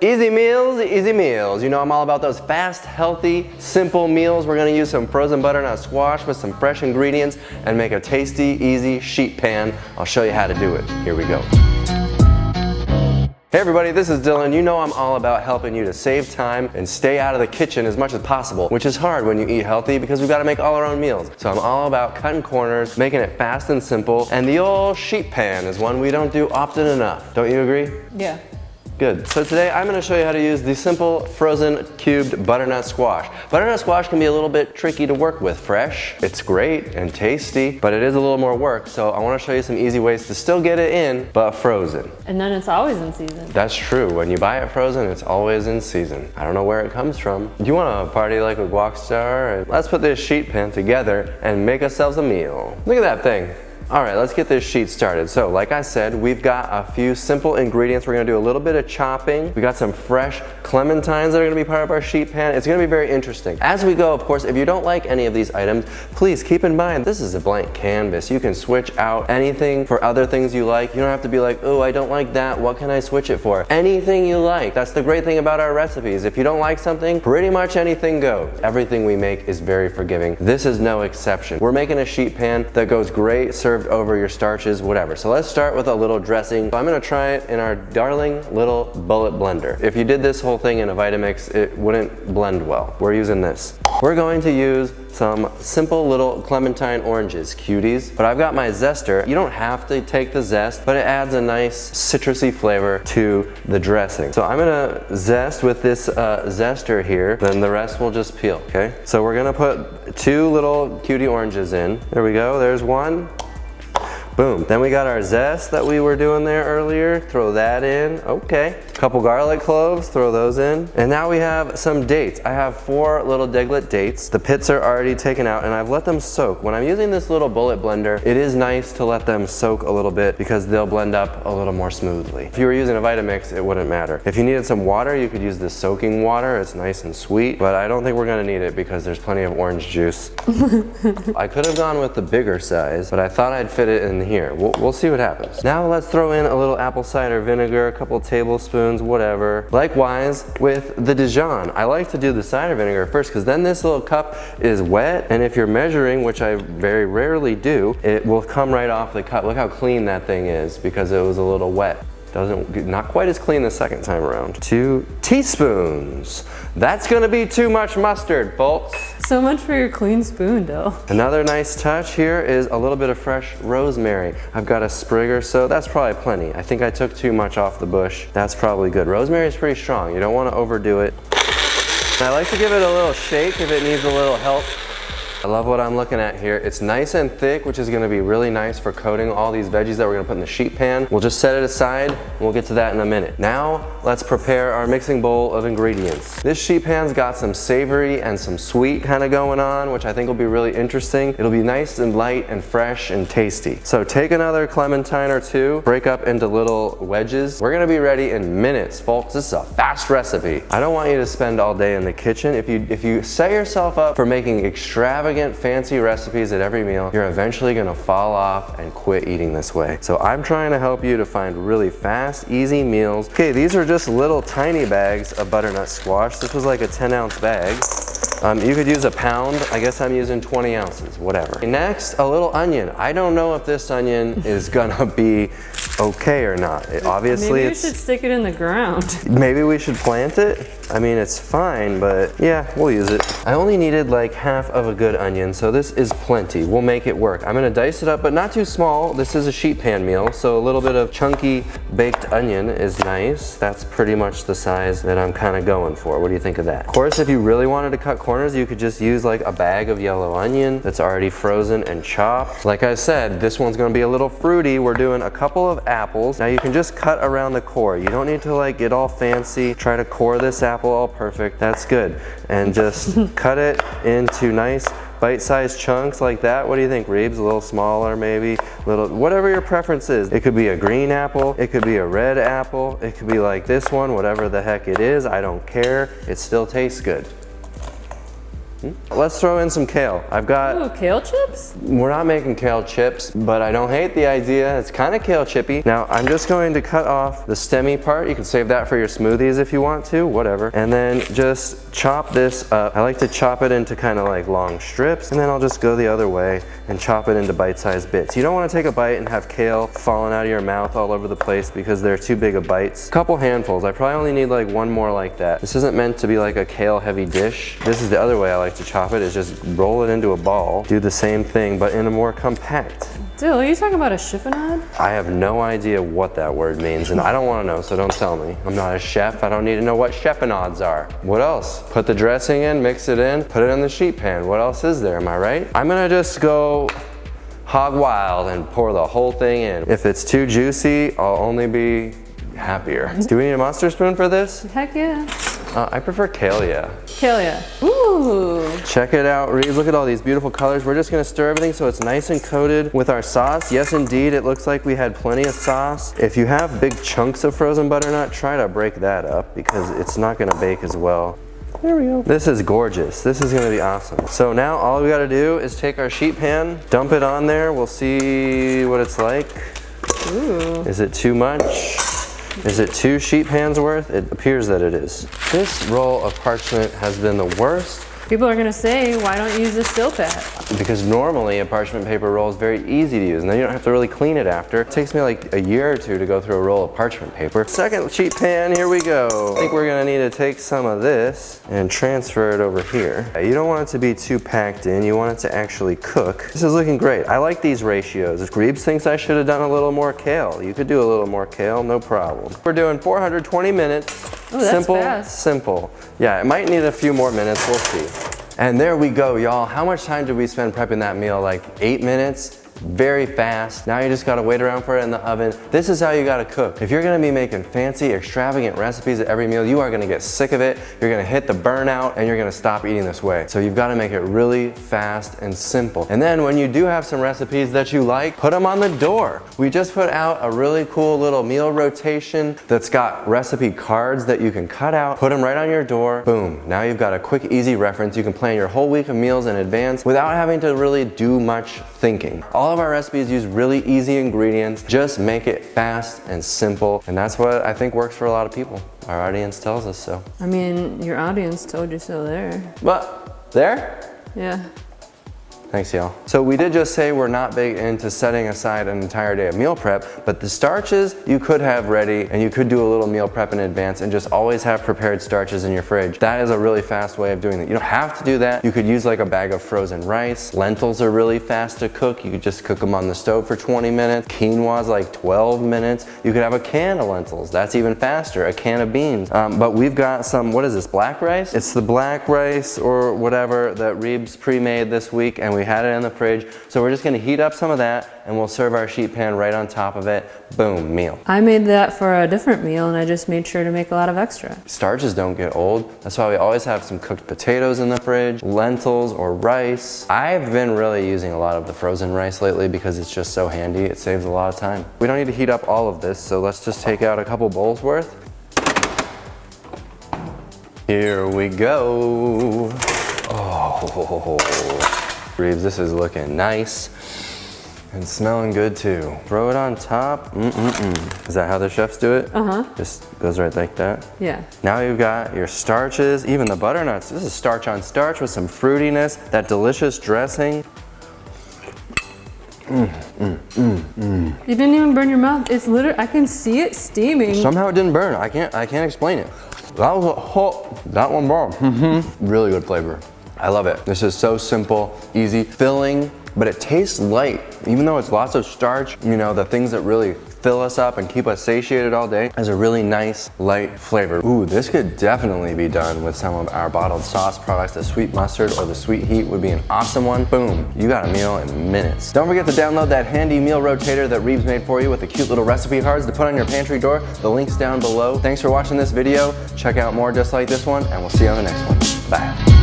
Easy meals, easy meals. You know I'm all about those fast, healthy, simple meals. We're gonna use some frozen butternut squash with some fresh ingredients and make a tasty, easy sheet pan. I'll show you how to do it. Here we go. Hey everybody, this is Dylan. You know I'm all about helping you to save time and stay out of the kitchen as much as possible, which is hard when you eat healthy because we've got to make all our own meals. So I'm all about cutting corners, making it fast and simple, and the old sheet pan is one we don't do often enough. Don't you agree? Yeah. Good. So today I'm going to show you how to use the simple frozen cubed butternut squash. Butternut squash can be a little bit tricky to work with fresh. It's great and tasty, but it is a little more work. So I want to show you some easy ways to still get it in, but frozen. And then it's always in season. That's true. When you buy it frozen, it's always in season. I don't know where it comes from. You want to party like a guac star? Let's put this sheet pan together and make ourselves a meal. Look at that thing. All right, let's get this sheet started. So like I said, we've got a few simple ingredients. We're gonna do a little bit of chopping. We got some fresh clementines that are gonna be part of our sheet pan. It's gonna be very interesting. As we go, of course, if you don't like any of these items, please keep in mind, this is a blank canvas. You can switch out anything for other things you like. You don't have to be like, oh, I don't like that. What can I switch it for? Anything you like. That's the great thing about our recipes. If you don't like something, pretty much anything goes. Everything we make is very forgiving. This is no exception. We're making a sheet pan that goes great served over your starches, whatever. So let's start with a little dressing. So I'm gonna try it in our darling little bullet blender. If you did this whole thing in a Vitamix, it wouldn't blend well. We're using this. We're going to use some simple little clementine oranges, cuties, but I've got my zester. You don't have to take the zest, but it adds a nice citrusy flavor to the dressing. So I'm gonna zest with this zester here, then the rest will just peel, okay? So we're gonna put 2 little cutie oranges in. There we go, there's one. Boom. Then we got our zest that we were doing there earlier. Throw that in. Okay. Couple garlic cloves, throw those in. And now we have some dates. I have 4 little Deglet dates. The pits are already taken out and I've let them soak. When I'm using this little bullet blender, it is nice to let them soak a little bit because they'll blend up a little more smoothly. If you were using a Vitamix, it wouldn't matter. If you needed some water, you could use this soaking water. It's nice and sweet, but I don't think we're gonna need it because there's plenty of orange juice. I could have gone with the bigger size, but I thought I'd fit it in here. We'll see what happens. Now let's throw in a little apple cider vinegar, a couple tablespoons, whatever. Likewise with the Dijon. I like to do the cider vinegar first because then this little cup is wet, and if you're measuring, which I very rarely do, it will come right off the cup. Look how clean that thing is because it was a little wet. Not quite as clean the second time around. 2 teaspoons. That's gonna be too much mustard, folks. So much for your clean spoon, Dill. Another nice touch here is a little bit of fresh rosemary. I've got a sprig or so, that's probably plenty. I think I took too much off the bush. That's probably good. Rosemary is pretty strong. You don't wanna overdo it. And I like to give it a little shake if it needs a little help. I love what I'm looking at here. It's nice and thick, which is gonna be really nice for coating all these veggies that we're gonna put in the sheet pan. We'll just set it aside, and we'll get to that in a minute. Now, let's prepare our mixing bowl of ingredients. This sheet pan's got some savory and some sweet kind of going on, which I think will be really interesting. It'll be nice and light and fresh and tasty. So take another clementine or 2, break up into little wedges. We're gonna be ready in minutes, folks. This is a fast recipe. I don't want you to spend all day in the kitchen. If you set yourself up for making extravagant fancy recipes at every meal, you're eventually gonna fall off and quit eating this way. So I'm trying to help you to find really fast, easy meals. Okay, these are just little tiny bags of butternut squash. This was like a 10-ounce bag. You could use a pound. I guess I'm using 20 ounces, whatever. Next, a little onion. I don't know if this onion is gonna be okay or not. Obviously, maybe we should stick it in the ground. Maybe we should plant it. I mean, it's fine, but yeah, we'll use it. I only needed like half of a good onion, so this is plenty. We'll make it work. I'm gonna dice it up, but not too small. This is a sheet pan meal, so a little bit of chunky baked onion is nice. That's pretty much the size that I'm kind of going for. What do you think of that? Of course, if you really wanted to cut corners, you could just use like a bag of yellow onion that's already frozen and chopped. Like I said, this one's gonna be a little fruity. We're doing a couple of apples. Now you can just cut around the core. You don't need to like get all fancy, try to core this apple all perfect. That's good. And just cut it into nice bite-sized chunks like that. What do you think, Reebs? A little smaller maybe, whatever your preference is. It could be a green apple, it could be a red apple, it could be like this one, whatever the heck it is, I don't care. It still tastes good. Let's throw in some kale. I've got, Ooh, kale chips? we're not making kale chips, but I don't hate the idea. It's kind of kale chippy. Now I'm just going to cut off the stemmy part. You can save that for your smoothies if you want to, whatever. And then just chop this up. I like to chop it into kind of like long strips, and then I'll just go the other way and chop it into bite-sized bits. You don't want to take a bite and have kale falling out of your mouth all over the place because they're too big of bites. Couple handfuls. I probably only need like one more like that. This isn't meant to be like a kale heavy dish. This is the other way I like to chop it, is just roll it into a ball. Do the same thing, but in a more compact. Dude, are you talking about a chiffonade? I have no idea what that word means, and I don't want to know, so don't tell me. I'm not a chef. I don't need to know what chiffonades are. What else? Put the dressing in, mix it in, put it in the sheet pan. What else is there, am I right? I'm gonna just go hog wild and pour the whole thing in. If it's too juicy, I'll only be happier. Do we need a monster spoon for this? Heck yeah. I prefer kale, yeah. Kale, yeah. Ooh. Check it out, Reeves. Look at all these beautiful colors. We're just gonna stir everything so it's nice and coated with our sauce. Yes, indeed, it looks like we had plenty of sauce. If you have big chunks of frozen butternut, try to break that up because it's not gonna bake as well. There we go. This is gorgeous. This is gonna be awesome. So now all we gotta do is take our sheet pan, dump it on there. We'll see what it's like. Ooh. Is it too much? Is it 2 sheet pans worth? It appears that it is. This roll of parchment has been the worst. People are gonna say, why don't you use a steel pad? Because normally a parchment paper roll is very easy to use and then you don't have to really clean it after. It takes me like a year or 2 to go through a roll of parchment paper. Second sheet pan, here we go. I think we're gonna need to take some of this and transfer it over here. You don't want it to be too packed in, you want it to actually cook. This is looking great. I like these ratios. If Greebs thinks I should have done a little more kale, you could do a little more kale, no problem. We're doing 420 minutes. Oh, that's simple, fast. simple. Yeah, it might need a few more minutes, we'll see. And there we go, y'all. How much time did we spend prepping that meal? Like 8 minutes? Very fast. Now you just gotta wait around for it in the oven. This is how you gotta cook. If you're gonna be making fancy, extravagant recipes at every meal, you are gonna get sick of it. You're gonna hit the burnout and you're gonna stop eating this way. So you've gotta make it really fast and simple. And then when you do have some recipes that you like, put them on the door. We just put out a really cool little meal rotation that's got recipe cards that you can cut out, put them right on your door. Boom. Now you've got a quick, easy reference. You can plan your whole week of meals in advance without having to really do much thinking. All of our recipes use really easy ingredients. Just make it fast and simple. And that's what I think works for a lot of people. Our audience tells us so. I mean, your audience told you so there. But there? Yeah. Thanks, y'all. So we did just say we're not big into setting aside an entire day of meal prep, but the starches you could have ready and you could do a little meal prep in advance and just always have prepared starches in your fridge. That is a really fast way of doing it. You don't have to do that. You could use like a bag of frozen rice. Lentils are really fast to cook. You could just cook them on the stove for 20 minutes. Quinoa is like 12 minutes. You could have a can of lentils. That's even faster. A can of beans. But we've got some, what is this, black rice? It's the black rice or whatever that Reebs pre-made this week, and we had it in the fridge. So we're just gonna heat up some of that and we'll serve our sheet pan right on top of it. Boom, meal. I made that for a different meal and I just made sure to make a lot of extra. Starches don't get old. That's why we always have some cooked potatoes in the fridge, lentils or rice. I've been really using a lot of the frozen rice lately because it's just so handy. It saves a lot of time. We don't need to heat up all of this, so let's just take out a couple bowls worth. Here we go. Oh. Reeves, this is looking nice and smelling good too. Throw it on top. Is that how the chefs do it? Uh-huh. Just goes right like that? Yeah. Now you've got your starches, even the butternuts. This is starch on starch with some fruitiness, that delicious dressing. You didn't even burn your mouth. It's literally, I can see it steaming. Somehow it didn't burn. I can't explain it. That was that one burned. Really good flavor. I love it. This is so simple, easy, filling, but it tastes light. Even though it's lots of starch, you know, the things that really fill us up and keep us satiated all day has a really nice, light flavor. Ooh, this could definitely be done with some of our bottled sauce products. The sweet mustard or the sweet heat would be an awesome one. Boom, you got a meal in minutes. Don't forget to download that handy meal rotator that Reebs made for you with the cute little recipe cards to put on your pantry door. The link's down below. Thanks for watching this video. Check out more just like this one, and we'll see you on the next one. Bye.